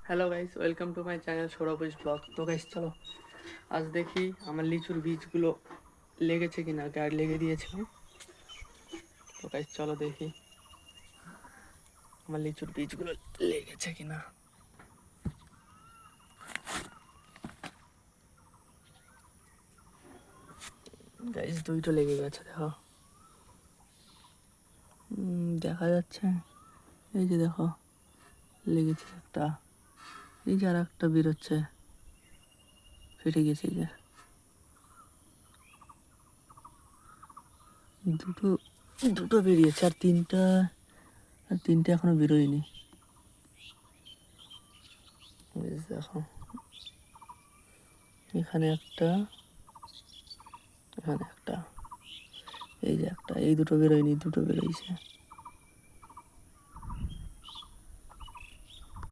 Hello guys, welcome to my channel Sourav blog. তো guys চলো আজ দেখি আমার লিচুর বীজগুলো লেগেছে কিনা। গাছ লেগে দিয়েছিলাম। তো গাইস চলো দেখি আমার লিচুর বীজগুলো লেগেছে কিনা। গাইস দুইটা লেগে গেছে, দেখো। দেখা যাচ্ছে, এই যে দেখো লেগেছে একটা। এই যে আর একটা বেরোচ্ছে, ফেটে গেছে। এই যে দুটো দুটো বেরিয়েছে, আর তিনটা এখনো বেরোয়নি। দেখো এখানে একটা, এখানে একটা, এই যে একটা, এই দুটো বেরোয়নি, দুটো বেরোইছে।